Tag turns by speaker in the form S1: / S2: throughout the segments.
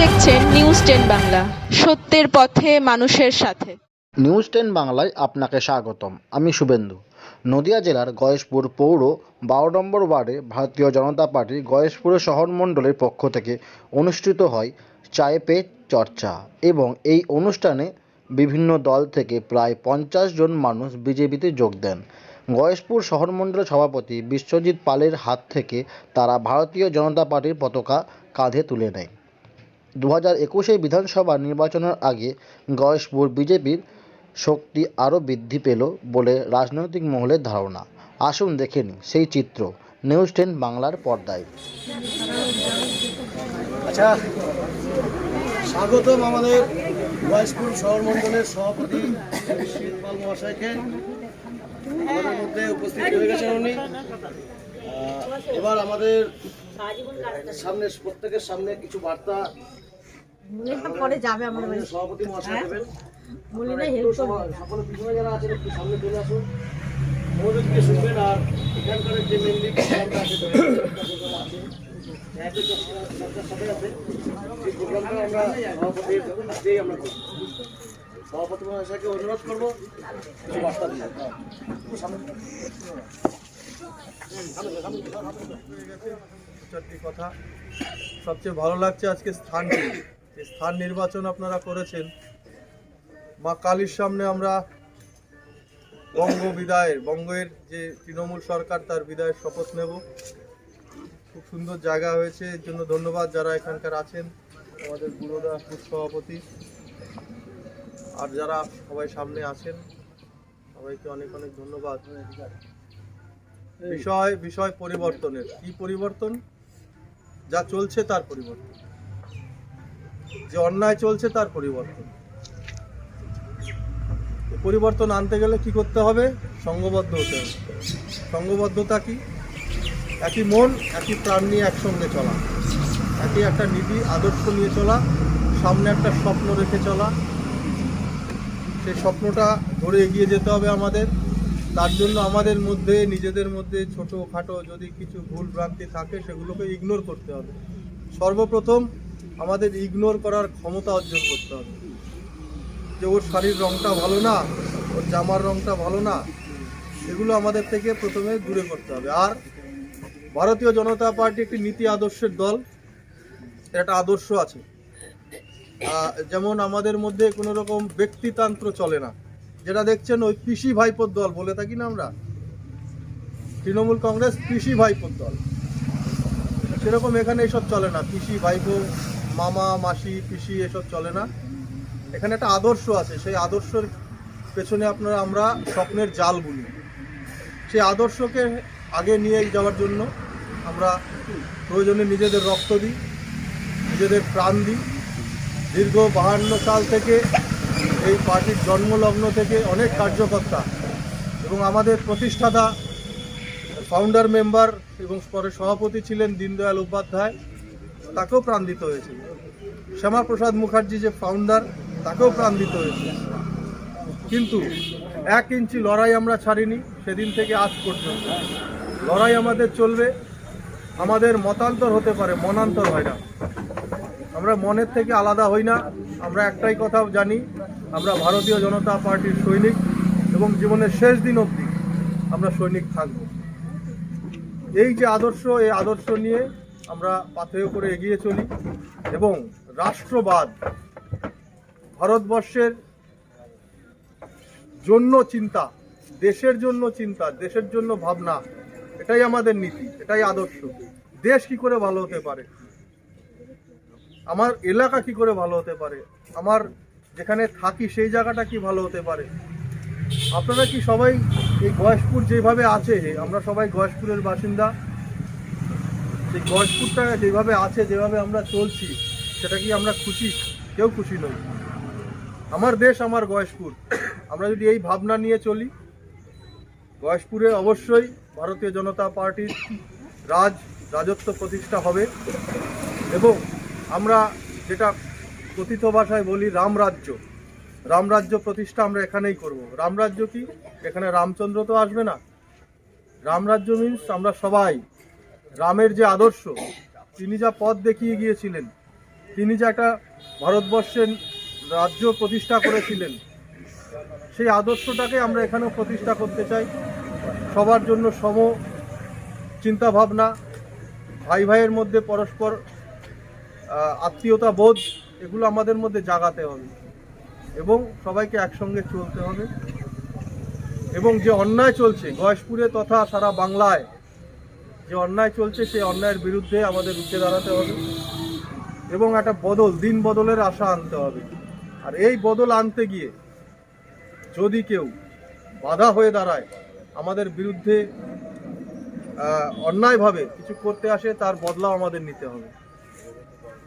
S1: দেখছেন নিউজ 10 বাংলা, সত্যের পথে মানুষের সাথে।
S2: নিউজ 10 বাংলায় আপনাকে স্বাগতম। আমি শুভেন্দু। নদিয়া জেলার গয়েশপুর পৌর 12 নম্বর ওয়ার্ডে ভারতীয় জনতা পার্টির গয়েশপুর শহর মণ্ডলের পক্ষ থেকে অনুষ্ঠিত হয় চায়ে পে চর্চা, এবং এই অনুষ্ঠানে বিভিন্ন দল থেকে প্রায় 50 জন মানুষ বিজেপিতে যোগ দেন। গয়েশপুর শহর মণ্ডলের সভাপতি বিশ্বজিৎ পালের হাত থেকে তারা ভারতীয় জনতা পার্টির পতাকা কাঁধে তুলে নেয়। 2021 বিধানসভা নির্বাচনের আগে গয়েশপুর বিজেপির শক্তি আরও বৃদ্ধি পেল বলে রাজনৈতিক মহলের ধারণা। আসুন দেখে নিই সেই চিত্র নিউজ 10 বাংলার পর্দায়।
S3: আচ্ছা, স্বাগতম আমাদের গয়েশপুর শহর মণ্ডলের সভাপতি বিশ্বজিৎ পাল মহাশয়কে। আমাদের মধ্যে উপস্থিত হয়ে গেছেন উনি। এবার আমাদের সামনে প্রত্যেকের সামনে কিছু বার্তা
S4: পরে যাবে আমাদের
S3: সভাপতি মহাশয় দেবেন। সকল পিছনে যারা আছেন একটু সামনে চলে আসুন, মৌলিককে শুনবেন। আর এখানকার যে মেনলি প্রোগ্রামটা আছে সাথে আছে, সেই প্রোগ্রামটা আমরা সভাপতির দিয়েই আমরা করি। সভাপতি মহাশয়কে অনুরোধ করবো কিছু বার্তা দিয়ে।
S5: চারটি কথা সবচেয়ে ভালো লাগছে আজকে স্থানটি, যে স্থান নির্বাচন আপনারা করেছেন। মা কালীর সামনে আমরা বঙ্গের যে তৃণমূল সরকার তার বিদায়ের শপথ নেব। খুব সুন্দর জায়গা হয়েছে, এর জন্য ধন্যবাদ যারা এখানকার আছেন, আমাদের বুড়োদা বুথ সভাপতি আর যারা সবাই সামনে আছেন, সবাইকে অনেক অনেক ধন্যবাদ। বিষয় পরিবর্তনের। কি পরিবর্তন? যা চলছে তার পরিবর্তন, যে অন্যায় চলছে তার পরিবর্তন। পরিবর্তন আনতে গেলে কি করতে হবে? সংঘবদ্ধ হতে হবে। সংঘবদ্ধতা কি? একই মন একই প্রাণ নিয়ে একসঙ্গে চলা, একই একটা নীতি আদর্শ নিয়ে চলা, সামনে একটা স্বপ্ন রেখে চলা। সেই স্বপ্নটা ধরে এগিয়ে যেতে হবে আমাদের। তার জন্য আমাদের মধ্যে নিজেদের মধ্যে ছোটোখাটো যদি কিছু ভুল ভ্রান্তি থাকে সেগুলোকে ইগনোর করতে হবে। সর্বপ্রথম আমাদের ইগনোর করার ক্ষমতা অর্জন করতে হবে। যে ওর শাড়ির রঙটা ভালো না, ওর জামার রঙটা ভালো না, এগুলো আমাদের থেকে প্রথমে দূরে করতে হবে। আর ভারতীয় জনতা পার্টি একটি নীতি আদর্শের দল, একটা আদর্শ আছে। যেমন আমাদের মধ্যে কোনো রকম ব্যক্তিতন্ত্র চলে না। যেটা দেখছেন ওই পিসি ভাইপোর দল বলে থাকি না আমরা, তৃণমূল কংগ্রেস পিসি ভাইপোর দল, সেরকম এখানে এসব চলে না। পিসি ভাইপো, মামা মাসি পিসি এসব চলে না। এখানে একটা আদর্শ আছে, সেই আদর্শের পেছনে আমরা স্বপ্নের জাল বুনি। সেই আদর্শকে আগে নিয়ে যাওয়ার জন্য আমরা প্রয়োজনে নিজেদের রক্ত দিই, নিজেদের প্রাণ দিই। দীর্ঘ 52 সাল থেকে এই পার্টির জন্মলগ্ন থেকে অনেক কার্যকর্তা এবং আমাদের প্রতিষ্ঠাতা ফাউন্ডার মেম্বার এবং পরে সভাপতি ছিলেন দীনদয়াল উপাধ্যায়, তাকেও প্রাণ দিতে হয়েছিল। শ্যামাপ্রসাদ মুখার্জি যে ফাউন্ডার, তাকেও প্রাণ দিতে হয়েছে। কিন্তু 1 ইঞ্চি লড়াই আমরা ছাড়িনি সেদিন থেকে আজ পর্যন্ত। লড়াই আমাদের চলবে। আমাদের মতান্তর হতে পারে, মনান্তর হয় না। আমরা মনের থেকে আলাদা হই না। আমরা একটাই কথা জানি, আমরা ভারতীয় জনতা পার্টির সৈনিক এবং জীবনের শেষ দিন অবধি আমরা সৈনিক থাকব। এই যে আদর্শ, এই আদর্শ নিয়ে আমরা পাথেয় করে এগিয়ে চলি এবং রাষ্ট্রবাদ, ভারতবর্ষের জন্য চিন্তা, দেশের জন্য চিন্তা, দেশের জন্য ভাবনা, এটাই আমাদের নীতি, এটাই আদর্শ। দেশ কি করে ভালো হতে পারে, আমার এলাকা কি করে ভালো হতে পারে, আমার যেখানে থাকি সেই জায়গাটা কি ভালো হতে পারে। আপনারা কি সবাই এই গয়েশপুর যেভাবে আছে, আমরা সবাই গয়েশপুরের বাসিন্দা, সেই গয়েশপুরটা যেভাবে আছে, যেভাবে আমরা চলছি, সেটা কি আমরা খুশি? কেউ খুশি নই। আমার দেশ আমার গয়েশপুর। আমরা যদি এই ভাবনা নিয়ে চলি, গয়েশপুরে অবশ্যই ভারতীয় জনতা পার্টির রাজত্ব প্রতিষ্ঠা হবে এবং আমরা যেটা কথিত ভাষায় বলি রামরাজ্য প্রতিষ্ঠা আমরা এখানেই করব। রামরাজ্য কি? এখানে রামচন্দ্র তো আসবে না। রামরাজ্য মিন্স আমরা সবাই রামের যে আদর্শ, তিনি যা পথ দেখিয়ে গিয়েছিলেন, তিনি যে একটা ভারতবর্ষের রাজ্য প্রতিষ্ঠা করেছিলেন, সেই আদর্শটাকে আমরা এখানেও প্রতিষ্ঠা করতে চাই। সবার জন্য সম চিন্তা ভাবনা, ভাই ভাইয়ের মধ্যে পরস্পর আত্মীয়তা বোধ, এগুলো আমাদের মধ্যে জাগাতে হবে এবং সবাইকে একসঙ্গে চলতে হবে। এবং যে অন্যায় চলছে গয়েশপুরে তথা সারা বাংলায়, যে অন্যায় চলছে সেই অন্যায়ের বিরুদ্ধে আমাদের রুখে দাঁড়াতে হবে এবং একটা বদল, দিন বদলের আশা আনতে হবে। আর এই বদল আনতে গিয়ে যদি কেউ বাধা হয়ে দাঁড়ায়, আমাদের বিরুদ্ধে অন্যায়ভাবে কিছু করতে আসে, তার বদলা আমাদের নিতে হবে।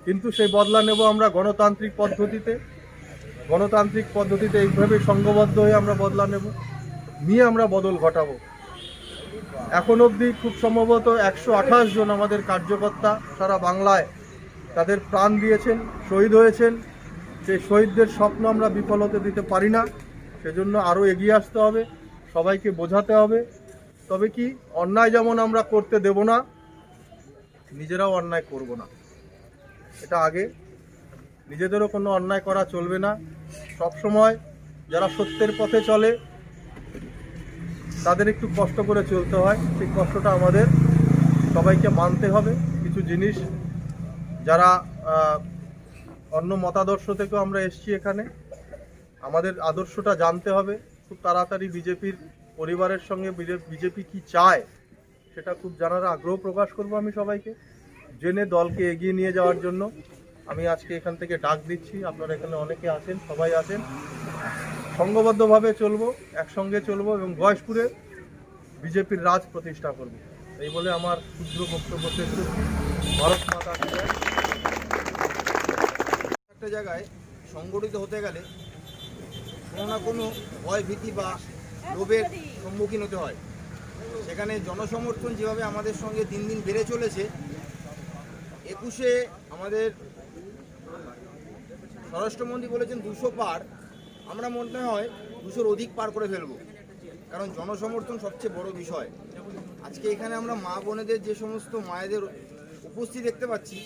S5: কিন্তু সেই বদলা নেব আমরা গণতান্ত্রিক পদ্ধতিতে। গণতান্ত্রিক পদ্ধতিতে এইভাবে সংঘবদ্ধ হয়ে আমরা বদলা নেব, নিয়ে আমরা বদল ঘটাবো। এখন অবধি খুব সম্ভবত 128 জন আমাদের কার্যকর্তা সারা বাংলায় তাদের প্রাণ দিয়েছেন, শহীদ হয়েছেন। সেই শহীদদের স্বপ্ন আমরা বিফল হতে দিতে পারি না। সেজন্য আরও এগিয়ে আসতে হবে, সবাইকে বোঝাতে হবে। তবে কি, অন্যায় যেমন আমরা করতে দেব না, নিজেরাও অন্যায় করব না। এটা আগে, নিজেদেরও কোনো অন্যায় করা চলবে না। সবসময় যারা সত্যের পথে চলে তাদের একটু কষ্ট করে চলতে হয়, সেই কষ্টটা আমাদের সবাইকে মানতে হবে। কিছু জিনিস যারা অন্য মতাদর্শ থেকেও আমরা এসেছি এখানে, আমাদের আদর্শটা জানতে হবে। খুব তাড়াতাড়ি বিজেপির পরিবারের সঙ্গে বিজেপি কি চায় সেটা খুব জানার আগ্রহ প্রকাশ করব আমি সবাইকে, জেনে দলকে এগিয়ে নিয়ে যাওয়ার জন্য আমি আজকে এখান থেকে ডাক দিচ্ছি। আপনারা এখানে অনেকে আছেন, সবাই আছেন, সংঘবদ্ধভাবে চলবো, একসঙ্গে চলবো এবং গয়েশপুরে বিজেপির রাজ প্রতিষ্ঠা করব। এই বলে আমার ক্ষুদ্র বক্তব্য শেষ করছি। ভারত মাতা কি জয়।
S6: একটা জায়গায় সংগঠিত হতে গেলে কোনো না কোনো ভয় ভীতি বা লোভের সম্মুখীন হতে হয়। সেখানে জনসমর্থন যেভাবে আমাদের সঙ্গে দিন দিন বেড়ে চলেছে, 21-এ আমাদের স্বরাষ্ট্রমন্ত্রী বলেছেন 200 পার, আমরা মনে হয় 200-র অধিক পার করে ফেলব, কারণ জনসমর্থন সবচেয়ে বড় বিষয়। আজকে এখানে আমরা মা বোনেদের, যে সমস্ত মায়েদের উপস্থিত দেখতে পাচ্ছি,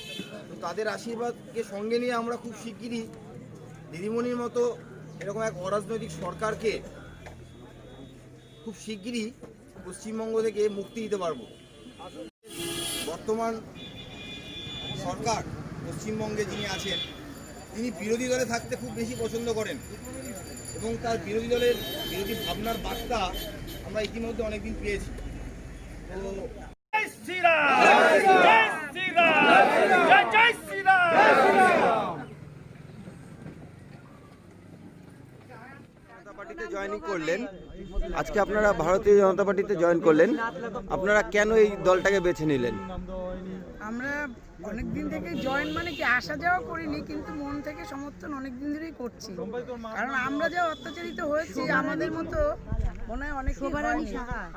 S6: তো তাদের আশীর্বাদকে সঙ্গে নিয়ে আমরা খুব শিগগিরই দিদিমণির মতো এরকম এক অরাজনৈতিক সরকারকে খুব শিগগিরই পশ্চিমবঙ্গ থেকে মুক্তি দিতে পারবো। বর্তমান সরকার পশ্চিমবঙ্গে যিনি আছেন, তিনি বিরোধী দলে থাকতে খুব বেশি পছন্দ করেন এবং তার বিরোধী দলের বিরোধী ভাবনার বার্তা আমরা ইতিমধ্যে অনেকদিন পেয়েছি। তো পার্টিতে জয়েনিং করলেন, আজকে আপনারা ভারতীয় জনতা পার্টিতে জয়েন করলেন, আপনারা কেন এই দলটাকে বেছে নিলেন?
S7: আমরা অনেক দিন থেকে জয়েন মানে কি আসা যাওয়া করিনি, কিন্তু মন থেকে সমর্থন অনেক দিন ধরেই করছি। কারণ আমরা যা অত্যাচারিত হয়েছি, আমাদের মতো মনে হয় অনেক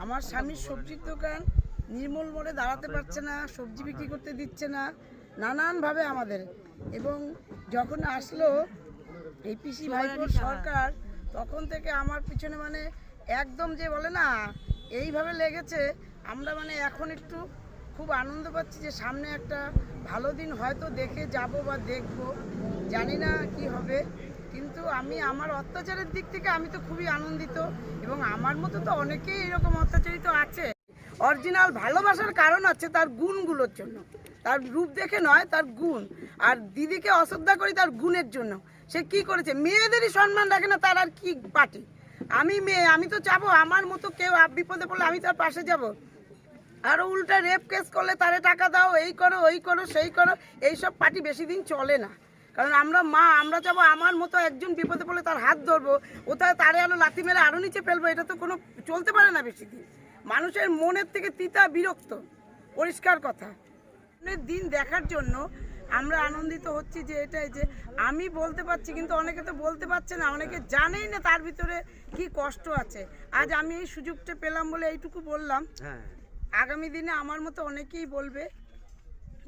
S7: আমার স্বামীর সবজির দোকান নির্মূল মোড়ে দাঁড়াতে পারছে না, সবজি বিক্রি করতে দিচ্ছে না, নানানভাবে আমাদের। এবং যখন আসলো এই পিসি ভাইপোর সরকার, তখন থেকে আমার পিছনে মানে একদম যে বলে না এইভাবে লেগেছে। আমরা মানে এখন একটু খুব আনন্দ পাচ্ছি যে সামনে একটা ভালো দিন হয়তো দেখে যাব বা দেখব, জানি না কি হবে। কিন্তু আমি আমার অত্যাচারের দিক থেকে আমি তো খুবই আনন্দিত, এবং আমার মতো তো অনেকেই এরকম অত্যাচারিত আছে। অরিজিনাল ভালোবাসার কারণ আছে তার গুণগুলোর জন্য, তার রূপ দেখে নয়, তার গুণ। আর দিদিকে অশ্রদ্ধা করি তার গুণের জন্য। সে কি করেছে, মেয়েদেরই সম্মান রাখে না, তার আর কি পার্টি। আমি মেয়ে, আমি তো চাবো আমার মতো কেউ বিপদে পড়লে আমি তার পাশে যাব। আরও উল্টা রেপ কেস করলে তারে টাকা দাও, এই করো ওই করো সেই করো, এইসব পার্টি বেশি দিন চলে না। কারণ আমরা মা, আমরা চাবো আমার মতো একজন বিপদে পড়লে তার হাত ধরবো, ওটা তারে আরও লাথি মেরে আরও নিচে ফেলবো, এটা তো কোনো চলতে পারে না বেশি দিন। মানুষের মনের থেকে তিতা বিরক্ত, পরিষ্কার কথা। দিন দেখার জন্য আমরা আনন্দিত হচ্ছি যে এটাই যে আমি বলতে পারছি, কিন্তু অনেকে তো বলতে পারছে না, অনেকে জানেই না তার ভিতরে কি কষ্ট আছে। আজ আমি এই সুযোগটা পেলাম বলে এইটুকু বললাম, আগামী দিনে আমার মতো অনেকেই বলবে।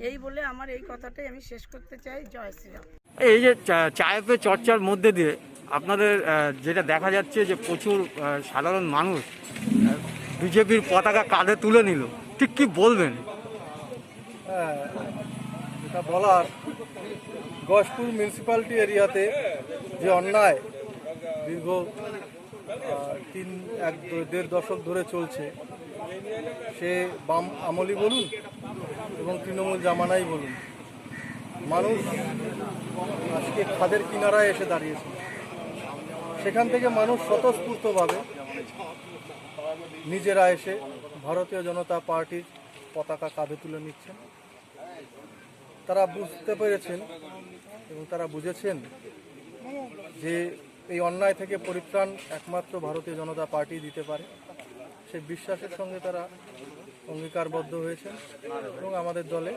S7: এই বলে আমার এই কথাটাই আমি শেষ করতে চাই। জয় শ্রীরাম।
S8: এই যে চায়ে পে চর্চার মধ্যে দিয়ে আপনাদের যেটা দেখা যাচ্ছে যে প্রচুর সাধারণ মানুষ বিজেপির পতাকা কাঁধে তুলে নিল, ঠিক কি বলবেন?
S5: এটা বলার গয়েশপুর মিউনিসিপ্যালিটি এরিয়াতে যে অন্যায় দীর্ঘ 1.5 দশক ধরে চলছে, সে বাম আমলি বলুন এবং তৃণমূল জামানাই বলুন, মানুষ আজকে খাদের কিনারায় এসে দাঁড়িয়েছে। সেখান থেকে মানুষ স্বতঃস্ফূর্তভাবে নিজেরা এসে ভারতীয় জনতা পার্টির পতাকা কাঁধে তুলে নিচ্ছেন। তারা বুঝতে পেরেছেন এবং তারা বুঝেছেন যে এই অন্যায় থেকে পরিত্রাণ একমাত্র ভারতীয় জনতা পার্টি দিতে পারে। সেই বিশ্বাসের সঙ্গে তারা অঙ্গীকারবদ্ধ হয়েছেন এবং আমাদের দলে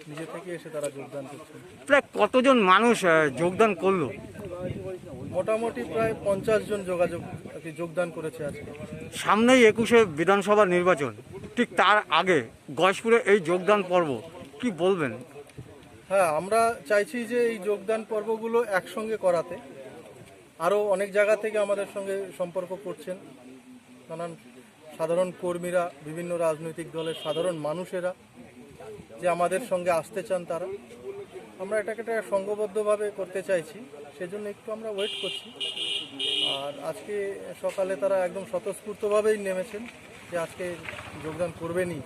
S5: নিজে থেকে এসে তারা যোগদান করছেন।
S8: প্রায় কতজন মানুষ যোগদান করলো?
S5: মোটামুটি প্রায় 50 জন যোগদান করেছে আজকে।
S8: সামনেই 21শে বিধানসভা নির্বাচন, ঠিক তার আগে গয়েশপুরে এই যোগদান পর্ব কি বলবেন?
S5: হ্যাঁ, আমরা চাইছি যে এই যোগদান পর্বগুলো একসঙ্গে করাতে। আরও অনেক জায়গা থেকে আমাদের সঙ্গে সম্পর্ক করছেন নানান সাধারণ কর্মীরা, বিভিন্ন রাজনৈতিক দলের সাধারণ মানুষেরা যে আমাদের সঙ্গে আসতে চান তারা। আমরা এটাকে সংঘবদ্ধভাবে করতে চাইছি, সেজন্য একটু আমরা ওয়েট করছি। আর আজকে সকালে তারা একদম স্বতঃস্ফূর্তভাবেই নেমেছেন যে আজকে যোগদান করবেনই,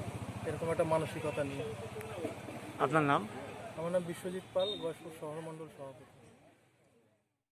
S5: এরকম একটা মানসিকতা নিয়ে।
S8: আপনার নাম?
S5: আমার নাম বিশ্বজিৎ পাল, গয়েশপুর শহর মণ্ডল সভাপতি।